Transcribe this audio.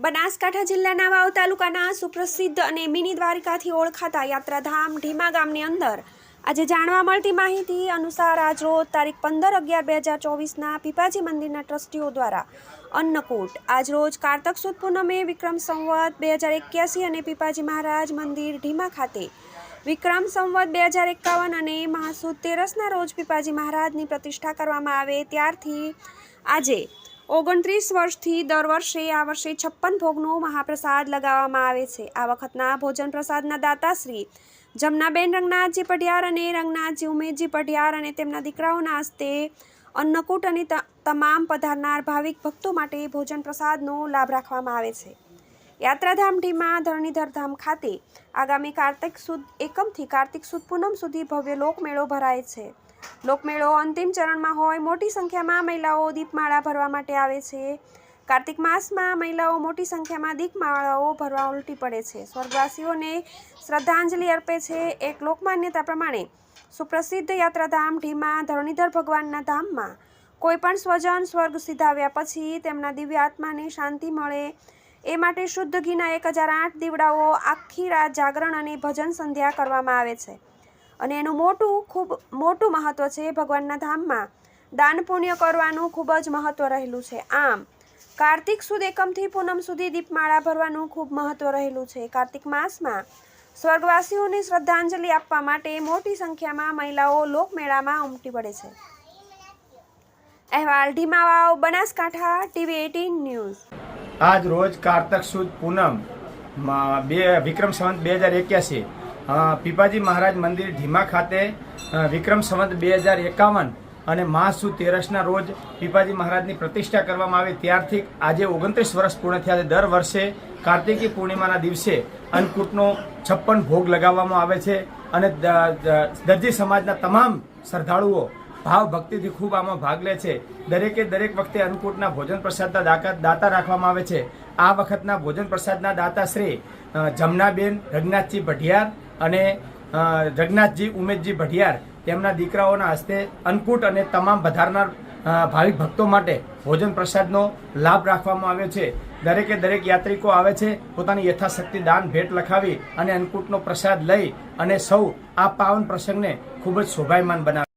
બનાસકાંઠા જિલ્લાના વાવ તાલુકાના સુપ્રસિદ્ધ અને મિની દ્વારિકાથી ઓળખાતા યાત્રાધામ ઢીમા ગામની અંદર આજે જાણવા મળતી માહિતી અનુસાર આજરોજ તારીખ 15/11/2024ના પીપાજી મંદિરના ટ્રસ્ટીઓ દ્વારા અન્નકૂટ આજરોજ કારતક સુદ પૂનમે વિક્રમ સંવત 2081 અને પીપાજી મહારાજ મંદિર ઢીમા ખાતે વિક્રમ સંવત 2051 અને મહાસુદ તેરસના રોજ પીપાજી મહારાજની પ્રતિષ્ઠા કરવામાં આવે ત્યારથી આજે 29 વર્ષથી દર વર્ષે આ વર્ષે 56 ભોગનો મહાપ્રસાદ લગાવવામાં આવે છે। આ વખતના ભોજન પ્રસાદના દાતા શ્રી જમનાબેન રંગનાથજી પઢિયાર અને રંગનાથજી ઉમેશજી પઢિયાર અને તેમના દીકરાઓના હસ્તે અન્નકૂટ અને તમામ પધારનાર ભાવિક ભક્તો માટે ભોજન પ્રસાદનો લાભ રાખવામાં આવે છે। યાત્રાધામ ઢીમા ધરણીધર ધામ ખાતે આગામી કાર્તિક સુદ એકમથી કાર્તિક સુદ પૂનમ સુધી ભવ્ય લોકમેળો ભરાય છે। લોકમેળો અંતિમ ચરણમાં હોય મોટી સંખ્યામાં મહિલાઓ દીપમાળા ભરવા માટે આવે છે। કાર્તિક માસમાં મહિલાઓ મોટી સંખ્યામાં દીપમાળાઓ ભરવા ઉલટી પડે છે, સ્વર્ગવાસીઓને શ્રદ્ધાંજલિ અર્પે છે। એક લોકમાન્યતા પ્રમાણે સુપ્રસિદ્ધ યાત્રાધામ ઢીમા ધરણીધર ભગવાનના ધામમાં કોઈપણ સ્વજન સ્વર્ગ સિધાવ્યા પછી તેમના દિવ્ય આત્માને શાંતિ મળે એ માટે શુદ્ધ ઘીના 1008 દીવડાઓ આખી રાત જાગરણ અને ભજન સંધ્યા કરવામાં આવે છે અને એનું ખૂબ મોટું મહત્વ છે। ભગવાનના ધામમાં દાન પુણ્ય કરવાનું ખૂબ જ મહત્વ રહેલું છે। આમ કાર્તિક સુદ એકમથી પૂનમ સુધી દીપમાળા ભરવાનું ખૂબ મહત્વ રહેલું છે। કાર્તિક માસમાં સ્વર્ગવાસીઓને શ્રદ્ધાંજલિ આપવા માટે મોટી સંખ્યામાં મહિલાઓ લોકમેળામાં ઉમટી પડે છે। અહેવાલ ઢીમા વાવ બનાસકાંઠા TV 18 ન્યૂઝ। આજ રોજ કારતક સુદ પૂનમ વિક્રમ સંવત 2081 પીપાજી મહારાજ મંદિર ઢીમા ખાતે વિક્રમ સંવત 2051 અને મહાસુદ તેરસના રોજ પીપાજી મહારાજની પ્રતિષ્ઠા કરવામાં આવી ત્યારથી આજે 29 વર્ષ પૂર્ણ થયા છે। દર વર્ષે કાર્તિકી પૂર્ણિમાના દિવસે અન્નકૂટનો 56 ભોગ લગાવવામાં આવે છે અને દરજી સમાજના તમામ શ્રદ્ધાળુઓ ભાવ ભક્તિથી ખૂબ આમાં ભાગ લે છે। દરેકે દરેક વખતે અન્નકૂટના ભોજન પ્રસાદના દાતા રાખવામાં આવે છે। આ વખતના ભોજન પ્રસાદના દાતા શ્રી જમનાબેન રંગનાથજી પઢિયાર અને રંગનાથજી ઉમેશજી પઢિયાર તેમના દીકરાઓના હસ્તે અન્નકૂટ અને તમામ પધારનાર ભાવિક ભક્તો માટે ભોજન પ્રસાદનો લાભ રાખવામાં આવ્યો છે। દરેકે દરેક યાત્રિકો આવે છે, પોતાની યથાશક્તિ દાન ભેટ લખાવી અને અન્નકૂટનો પ્રસાદ લઈ અને સૌ આ પાવન પ્રસંગને ખૂબ જ શોભાયમાન બનાવે।